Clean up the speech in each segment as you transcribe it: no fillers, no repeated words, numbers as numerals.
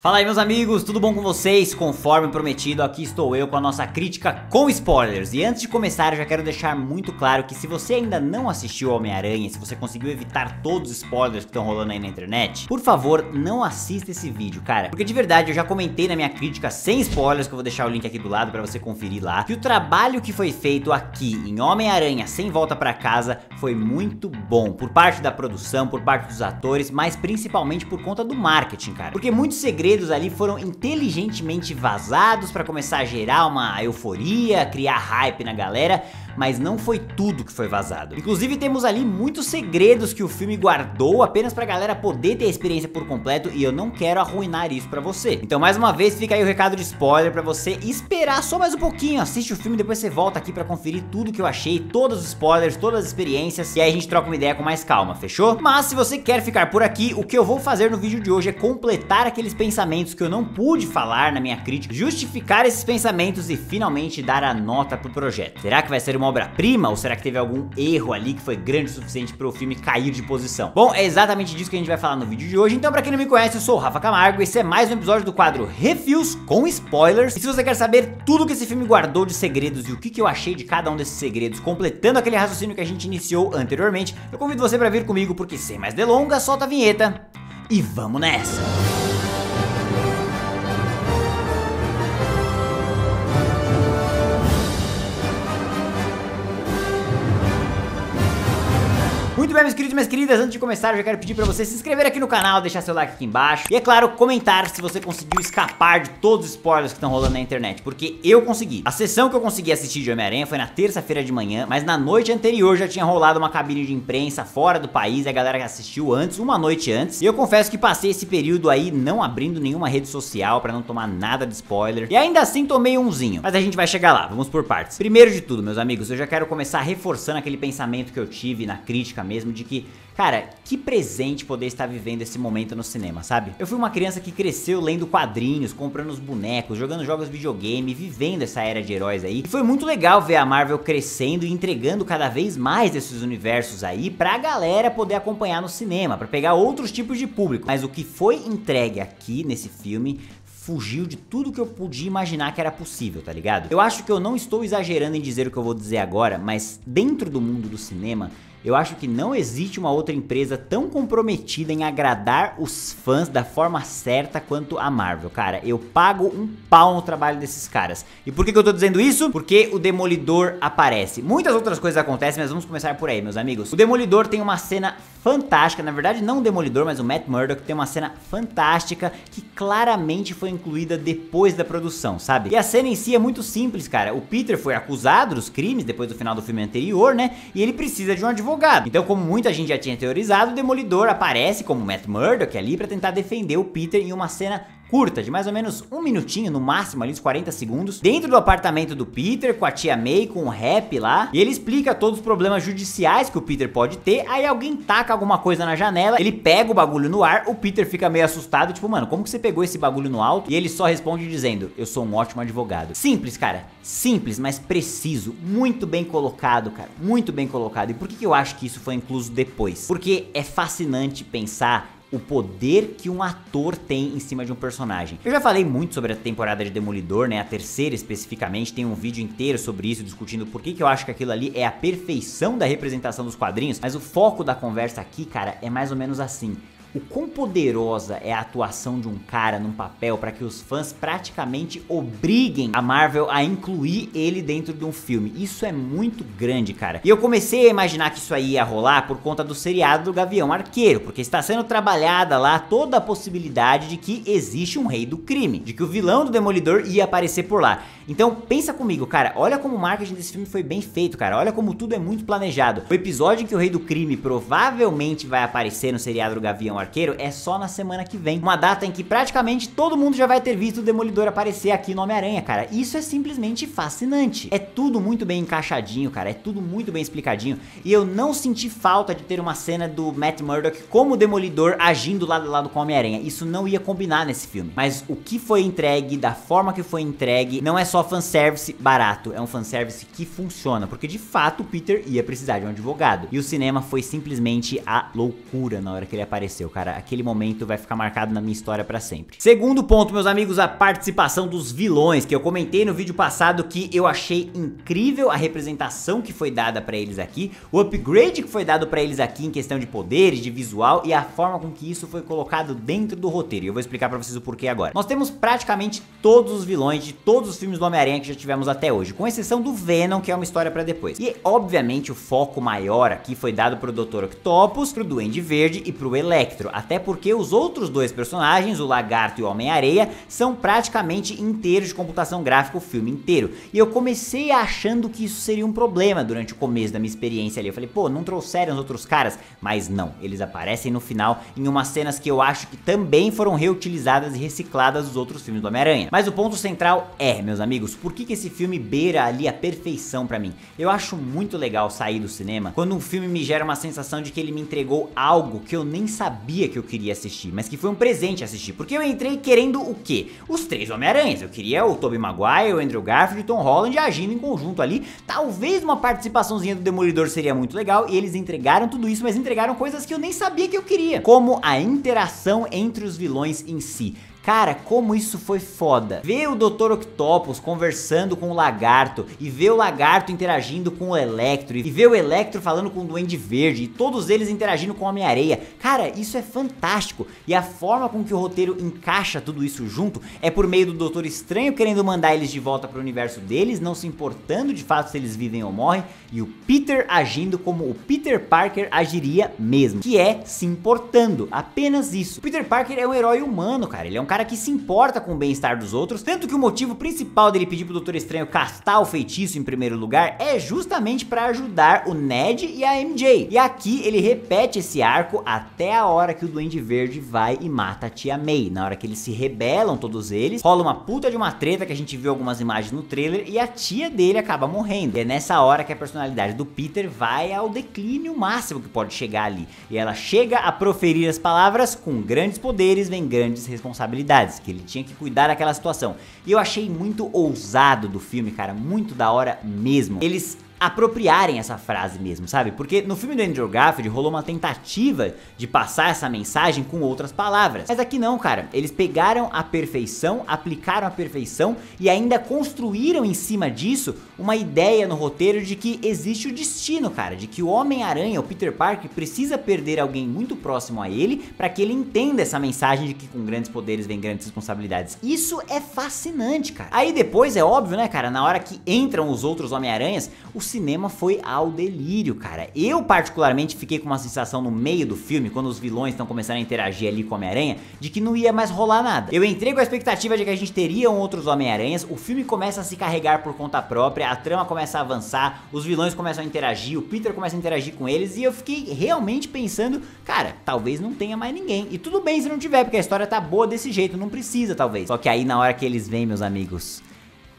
Fala aí meus amigos, tudo bom com vocês? Conforme prometido, aqui estou eu com a nossa crítica com spoilers. E antes de começar, eu já quero deixar muito claro que se você ainda não assistiu Homem-Aranha, se você conseguiu evitar todos os spoilers que estão rolando aí na internet, por favor, não assista esse vídeo, cara. Porque de verdade, eu já comentei na minha crítica sem spoilers, que eu vou deixar o link aqui do lado pra você conferir lá, que o trabalho que foi feito aqui em Homem-Aranha Sem Volta Pra Casa foi muito bom. Por parte da produção, por parte dos atores, mas principalmente por conta do marketing, cara. Porque muitos segredos ali foram inteligentemente vazados pra começar a gerar uma euforia, criar hype na galera, mas não foi tudo que foi vazado. Inclusive temos ali muitos segredos que o filme guardou apenas pra galera poder ter a experiência por completo e eu não quero arruinar isso pra você. Então mais uma vez fica aí o recado de spoiler pra você esperar só mais um pouquinho, assiste o filme e depois você volta aqui pra conferir tudo que eu achei, todos os spoilers, todas as experiências e aí a gente troca uma ideia com mais calma, fechou? Mas se você quer ficar por aqui, o que eu vou fazer no vídeo de hoje é completar aqueles pensamentos que eu não pude falar na minha crítica, justificar esses pensamentos e finalmente dar a nota pro projeto. Será que vai ser uma obra-prima ou será que teve algum erro ali que foi grande o suficiente para o filme cair de posição? Bom, é exatamente disso que a gente vai falar no vídeo de hoje. Então pra quem não me conhece, eu sou o Rafa Camargo e esse é mais um episódio do quadro Reviews com spoilers. E se você quer saber tudo que esse filme guardou de segredos e o que eu achei de cada um desses segredos, completando aquele raciocínio que a gente iniciou anteriormente, eu convido você para vir comigo porque sem mais delongas, solta a vinheta e vamos nessa! Muito bem, meus queridos e minhas queridas, antes de começar eu já quero pedir pra você se inscrever aqui no canal, deixar seu like aqui embaixo e é claro, comentar se você conseguiu escapar de todos os spoilers que estão rolando na internet, porque eu consegui. A sessão que eu consegui assistir de Homem-Aranha foi na terça-feira de manhã, mas na noite anterior já tinha rolado uma cabine de imprensa fora do país e a galera assistiu antes, uma noite antes, e eu confesso que passei esse período aí não abrindo nenhuma rede social pra não tomar nada de spoiler, e ainda assim tomei umzinho, mas a gente vai chegar lá, vamos por partes. Primeiro de tudo, meus amigos, eu já quero começar reforçando aquele pensamento que eu tive na crítica mesmo de que, cara, que presente poder estar vivendo esse momento no cinema, sabe? Eu fui uma criança que cresceu lendo quadrinhos, comprando os bonecos, jogando jogos de videogame, vivendo essa era de heróis aí. E foi muito legal ver a Marvel crescendo e entregando cada vez mais desses universos aí pra galera poder acompanhar no cinema, pra pegar outros tipos de público. Mas o que foi entregue aqui nesse filme fugiu de tudo que eu podia imaginar que era possível, tá ligado? Eu acho que eu não estou exagerando em dizer o que eu vou dizer agora, mas dentro do mundo do cinema, eu acho que não existe uma outra empresa tão comprometida em agradar os fãs da forma certa quanto a Marvel, cara. Eu pago um pau no trabalho desses caras. E por que eu tô dizendo isso? Porque o Demolidor aparece. Muitas outras coisas acontecem, mas vamos começar por aí, meus amigos. O Demolidor tem uma cena fantástica, na verdade não o Demolidor, mas o Matt Murdock tem uma cena fantástica que claramente foi incluída depois da produção, sabe? E a cena em si é muito simples, cara. O Peter foi acusado dos crimes depois do final do filme anterior, né? E ele precisa de um advogado. Então, como muita gente já tinha teorizado, o Demolidor aparece como Matt Murdock ali pra tentar defender o Peter em uma cena curta, de mais ou menos um minutinho, no máximo ali, uns 40 segundos, dentro do apartamento do Peter, com a tia May, com o Rap lá, e ele explica todos os problemas judiciais que o Peter pode ter, aí alguém taca alguma coisa na janela, ele pega o bagulho no ar, o Peter fica meio assustado, tipo, mano, como que você pegou esse bagulho no alto? E ele só responde dizendo, eu sou um ótimo advogado. Simples, cara, simples, mas preciso, muito bem colocado, cara, muito bem colocado. E por que eu acho que isso foi incluso depois? Porque é fascinante pensar o poder que um ator tem em cima de um personagem. Eu já falei muito sobre a temporada de Demolidor, né, a terceira especificamente, tem um vídeo inteiro sobre isso, discutindo por que eu acho que aquilo ali é a perfeição da representação dos quadrinhos, mas o foco da conversa aqui, cara, é mais ou menos assim. O quão poderosa é a atuação de um cara num papel para que os fãs praticamente obriguem a Marvel a incluir ele dentro de um filme. Isso é muito grande, cara. E eu comecei a imaginar que isso aí ia rolar por conta do seriado do Gavião Arqueiro, porque está sendo trabalhada lá toda a possibilidade de que existe um rei do crime, de que o vilão do Demolidor ia aparecer por lá. Então pensa comigo, cara, olha como o marketing desse filme foi bem feito, cara, olha como tudo é muito planejado. O episódio em que o rei do crime provavelmente vai aparecer no seriado do Gavião Arqueiro é só na semana que vem, uma data em que praticamente todo mundo já vai ter visto o Demolidor aparecer aqui no Homem-Aranha, cara. Isso é simplesmente fascinante. É tudo muito bem encaixadinho, cara, é tudo muito bem explicadinho, e eu não senti falta de ter uma cena do Matt Murdock como Demolidor agindo lado a lado com o Homem-Aranha. Isso não ia combinar nesse filme, mas o que foi entregue, da forma que foi entregue, não é só fanservice barato, é um fanservice que funciona, porque de fato o Peter ia precisar de um advogado, e o cinema foi simplesmente a loucura na hora que ele apareceu. aconteceu, cara. Aquele momento vai ficar marcado na minha história pra sempre. Segundo ponto, meus amigos, a participação dos vilões, que eu comentei no vídeo passado que eu achei incrível a representação que foi dada pra eles aqui, o upgrade que foi dado pra eles aqui em questão de poderes, de visual e a forma com que isso foi colocado dentro do roteiro. E eu vou explicar pra vocês o porquê agora. Nós temos praticamente todos os vilões de todos os filmes do Homem-Aranha que já tivemos até hoje, com exceção do Venom, que é uma história pra depois. E obviamente o foco maior aqui foi dado pro Dr. Octopus, pro Duende Verde e pro Electro, até porque os outros dois personagens, o Lagarto e o Homem-Areia, são praticamente inteiros de computação gráfica o filme inteiro. E eu comecei achando que isso seria um problema durante o começo da minha experiência ali. Eu falei, pô, não trouxeram os outros caras? Mas não, eles aparecem no final em umas cenas que eu acho que também foram reutilizadas e recicladas dos outros filmes do Homem-Aranha. Mas o ponto central é, meus amigos, por que esse filme beira ali a perfeição pra mim? Eu acho muito legal sair do cinema quando um filme me gera uma sensação de que ele me entregou algo que eu nem sabia que eu queria assistir, mas que foi um presente assistir, porque eu entrei querendo o quê? Os três Homem-Aranhas. Eu queria o Tobey Maguire, o Andrew Garfield e o Tom Holland agindo em conjunto ali. Talvez uma participaçãozinha do Demolidor seria muito legal, e eles entregaram tudo isso, mas entregaram coisas que eu nem sabia que eu queria, como a interação entre os vilões em si. Cara, como isso foi foda. Ver o Dr. Octopus conversando com o Lagarto, e ver o Lagarto interagindo com o Electro, e ver o Electro falando com o Duende Verde, e todos eles interagindo com o Homem-Areia. Cara, isso é fantástico. E a forma com que o roteiro encaixa tudo isso junto é por meio do Doutor Estranho querendo mandar eles de volta pro universo deles, não se importando de fato se eles vivem ou morrem, e o Peter agindo como o Peter Parker agiria mesmo, que é se importando, apenas isso. O Peter Parker é um herói humano, cara. Ele é um cara que se importa com o bem-estar dos outros, tanto que o motivo principal dele pedir pro Doutor Estranho castar o feitiço em primeiro lugar é justamente pra ajudar o Ned e a MJ. E aqui ele repete esse arco até a hora que o Duende Verde vai e mata a tia May. Na hora que eles se rebelam todos eles, rola uma puta de uma treta que a gente viu algumas imagens no trailer e a tia dele acaba morrendo. E é nessa hora que a personalidade do Peter vai ao declínio máximo que pode chegar ali. E ela chega a proferir as palavras: com grandes poderes vem grandes responsabilidades. Que ele tinha que cuidar daquela situação. E eu achei muito ousado do filme, cara, muito da hora mesmo eles apropriarem essa frase mesmo, sabe? Porque no filme do Andrew Garfield rolou uma tentativa de passar essa mensagem com outras palavras, mas aqui não, cara. Eles pegaram a perfeição, aplicaram a perfeição e ainda construíram em cima disso uma ideia no roteiro de que existe o destino, cara, de que o Homem-Aranha, o Peter Parker, precisa perder alguém muito próximo a ele para que ele entenda essa mensagem de que com grandes poderes vem grandes responsabilidades. Isso é fascinante, cara. Aí depois é óbvio, né, cara, na hora que entram os outros Homem-Aranhas, o cinema foi ao delírio, cara. Eu particularmente fiquei com uma sensação no meio do filme, quando os vilões estão começando a interagir ali com o Homem-Aranha, de que não ia mais rolar nada. Eu entrei com a expectativa de que a gente teria outros Homem-Aranhas, o filme começa a se carregar por conta própria, a trama começa a avançar, os vilões começam a interagir, o Peter começa a interagir com eles, e eu fiquei realmente pensando, cara, talvez não tenha mais ninguém. E tudo bem se não tiver, porque a história tá boa desse jeito, não precisa talvez. Só que aí na hora que eles vêm, meus amigos,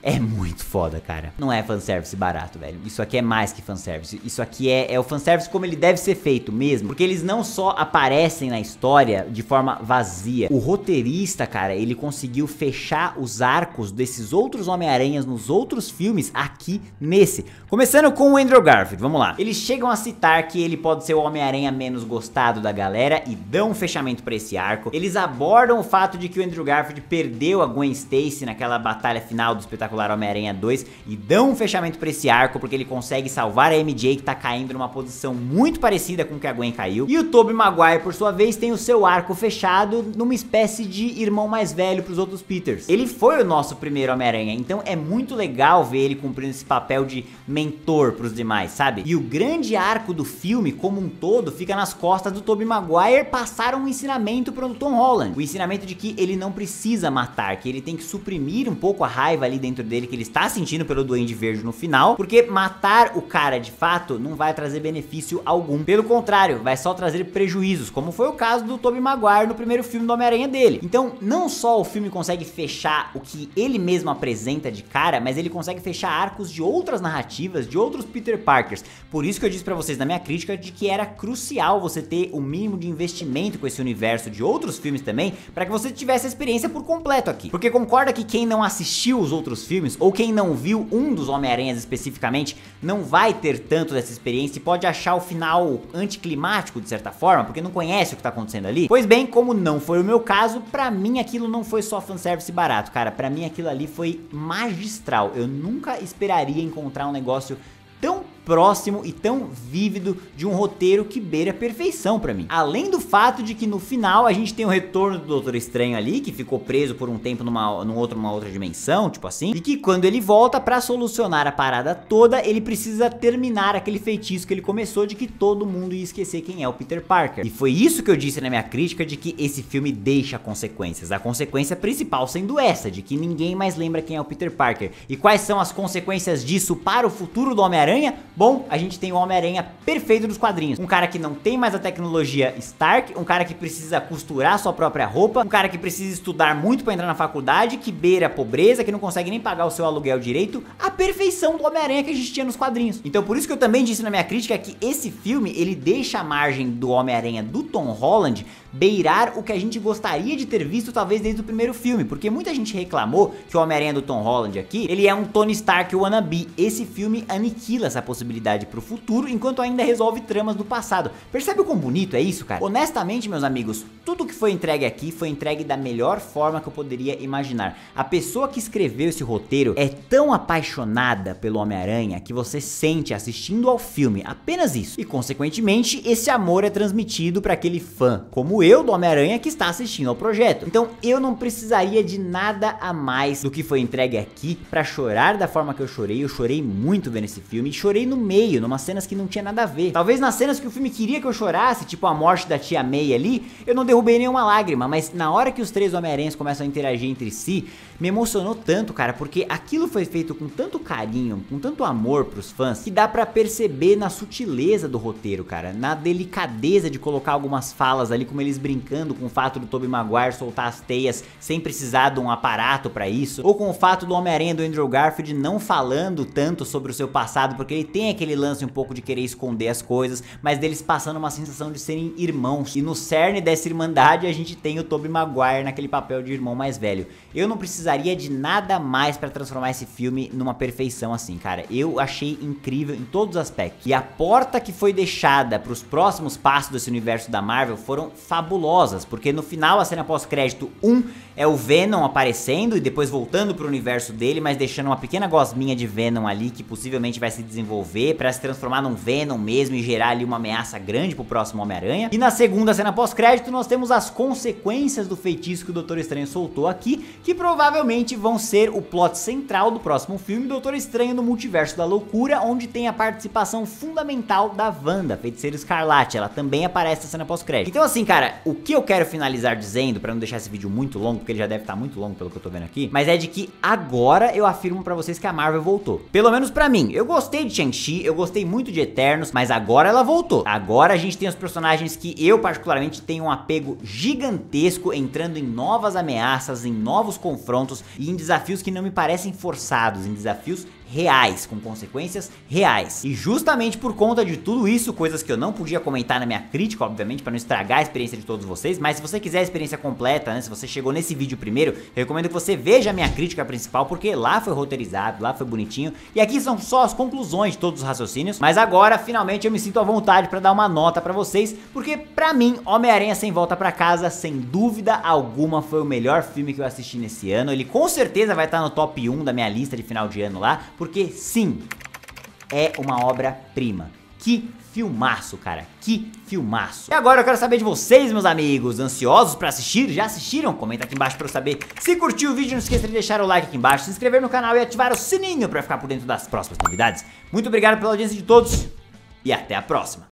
é muito foda, cara. Não é fanservice barato, velho. Isso aqui é mais que fanservice. Isso aqui é o fanservice como ele deve ser feito mesmo. Porque eles não só aparecem na história de forma vazia. O roteirista, cara, ele conseguiu fechar os arcos desses outros Homem-Aranhas nos outros filmes aqui nesse. Começando com o Andrew Garfield, vamos lá. Eles chegam a citar que ele pode ser o Homem-Aranha menos gostado da galera e dão um fechamento pra esse arco. Eles abordam o fato de que o Andrew Garfield perdeu a Gwen Stacy naquela batalha final do Espetacular Homem-Aranha 2 e dão um fechamento pra esse arco porque ele consegue salvar a MJ, que tá caindo numa posição muito parecida com que a Gwen caiu. E o Tobey Maguire, por sua vez, tem o seu arco fechado numa espécie de irmão mais velho pros outros Peters. Ele foi o nosso primeiro Homem-Aranha, então é muito legal ver ele cumprindo esse papel de mentor pros demais, sabe? E o grande arco do filme como um todo fica nas costas do Tobey Maguire passar um ensinamento pro Tom Holland. O ensinamento de que ele não precisa matar, que ele tem que suprimir um pouco a raiva ali dentro dele que ele está sentindo pelo Duende Verde no final, porque matar o cara de fato não vai trazer benefício algum. Pelo contrário, vai só trazer prejuízos, como foi o caso do Tobey Maguire no primeiro filme do Homem-Aranha dele. Então, não só o filme consegue fechar o que ele mesmo apresenta de cara, mas ele consegue fechar arcos de outras narrativas, de outros Peter Parkers. Por isso que eu disse pra vocês na minha crítica de que era crucial você ter o mínimo de investimento com esse universo de outros filmes também, pra que você tivesse a experiência por completo aqui. Porque concorda que quem não assistiu os outros filmes, ou quem não viu um dos Homem-Aranhas especificamente, não vai ter tanto dessa experiência e pode achar o final anticlimático de certa forma, porque não conhece o que tá acontecendo ali. Pois bem, como não foi o meu caso, pra mim aquilo não foi só fanservice barato, cara. Pra mim aquilo ali foi magistral. Eu nunca esperaria encontrar um negócio tão próximo e tão vívido de um roteiro que beira a perfeição pra mim. Além do fato de que no final a gente tem o retorno do Doutor Estranho ali, que ficou preso por um tempo numa outra dimensão, tipo assim, e que quando ele volta pra solucionar a parada toda, ele precisa terminar aquele feitiço que ele começou de que todo mundo ia esquecer quem é o Peter Parker. E foi isso que eu disse na minha crítica, de que esse filme deixa consequências. A consequência principal sendo essa, de que ninguém mais lembra quem é o Peter Parker. E quais são as consequências disso para o futuro do Homem-Aranha? Bom, a gente tem o Homem-Aranha perfeito dos quadrinhos. Um cara que não tem mais a tecnologia Stark, um cara que precisa costurar sua própria roupa, um cara que precisa estudar muito pra entrar na faculdade, que beira a pobreza, que não consegue nem pagar o seu aluguel direito. A perfeição do Homem-Aranha que a gente tinha nos quadrinhos. Então por isso que eu também disse na minha crítica que esse filme, ele deixa a margem do Homem-Aranha do Tom Holland beirar o que a gente gostaria de ter visto talvez desde o primeiro filme, porque muita gente reclamou que o Homem-Aranha do Tom Holland aqui, ele é um Tony Stark wannabe. Esse filme aniquila essa possibilidade pro futuro, enquanto ainda resolve tramas do passado. Percebe o quão bonito é isso, cara? Honestamente, meus amigos, tudo que foi entregue aqui foi entregue da melhor forma que eu poderia imaginar. A pessoa que escreveu esse roteiro é tão apaixonada pelo Homem-Aranha que você sente assistindo ao filme apenas isso. E consequentemente, esse amor é transmitido para aquele fã, como eu do Homem-Aranha, que está assistindo ao projeto. Então eu não precisaria de nada a mais do que foi entregue aqui pra chorar da forma que eu chorei. Eu chorei muito vendo esse filme e chorei no meio, numas cenas que não tinha nada a ver. Talvez nas cenas que o filme queria que eu chorasse, tipo a morte da tia May ali, eu não derrubei nenhuma lágrima, mas na hora que os três Homem-Aranhas começam a interagir entre si, me emocionou tanto, cara, porque aquilo foi feito com tanto carinho, com tanto amor pros fãs, que dá pra perceber na sutileza do roteiro, cara, na delicadeza de colocar algumas falas ali, como eles brincando com o fato do Tobey Maguire soltar as teias sem precisar de um aparato pra isso, ou com o fato do Homem-Aranha do Andrew Garfield não falando tanto sobre o seu passado, porque ele tem aquele lance um pouco de querer esconder as coisas, mas deles passando uma sensação de serem irmãos. E no cerne dessa irmandade a gente tem o Tobey Maguire naquele papel de irmão mais velho. Eu não precisaria de nada mais pra transformar esse filme numa perfeição assim, cara. Eu achei incrível em todos os aspectos. E a porta que foi deixada pros próximos passos desse universo da Marvel foram fabulosas, porque no final a cena pós-crédito 1 é o Venom aparecendo e depois voltando pro universo dele, mas deixando uma pequena gosminha de Venom ali que possivelmente vai se desenvolver pra se transformar num Venom mesmo e gerar ali uma ameaça grande pro próximo Homem-Aranha. E na segunda cena pós-crédito nós temos as consequências do feitiço que o Doutor Estranho soltou aqui, que provavelmente vão ser o plot central do próximo filme, Doutor Estranho no Multiverso da Loucura, onde tem a participação fundamental da Wanda, Feiticeira Escarlate. Ela também aparece na cena pós-crédito. Então assim, cara, o que eu quero finalizar dizendo, pra não deixar esse vídeo muito longo, porque ele já deve estar muito longo pelo que eu tô vendo aqui, mas é de que agora eu afirmo pra vocês que a Marvel voltou. Pelo menos pra mim. Eu gostei de Shang-Chi, eu gostei muito de Eternos, mas agora ela voltou. Agora a gente tem os personagens que eu particularmente tenho um apego gigantesco, entrando em novas ameaças, em novos confrontos e em desafios que não me parecem forçados, em desafios reais, com consequências reais. E justamente por conta de tudo isso, coisas que eu não podia comentar na minha crítica, obviamente, para não estragar a experiência de todos vocês, mas se você quiser a experiência completa, né, se você chegou nesse vídeo primeiro, eu recomendo que você veja a minha crítica principal, porque lá foi roteirizado, lá foi bonitinho, e aqui são só as conclusões de todos os raciocínios, mas agora, finalmente, eu me sinto à vontade para dar uma nota para vocês, porque pra mim, Homem-Aranha Sem Volta Pra Casa, sem dúvida alguma, foi o melhor filme que eu assisti nesse ano. Ele com certeza vai estar no top 1 da minha lista de final de ano lá, porque sim, é uma obra-prima. Que filmaço, cara, que filmaço. E agora eu quero saber de vocês, meus amigos, ansiosos pra assistir? Já assistiram? Comenta aqui embaixo pra eu saber. Se curtiu o vídeo, não esqueça de deixar o like aqui embaixo, se inscrever no canal e ativar o sininho pra ficar por dentro das próximas novidades. Muito obrigado pela audiência de todos e até a próxima.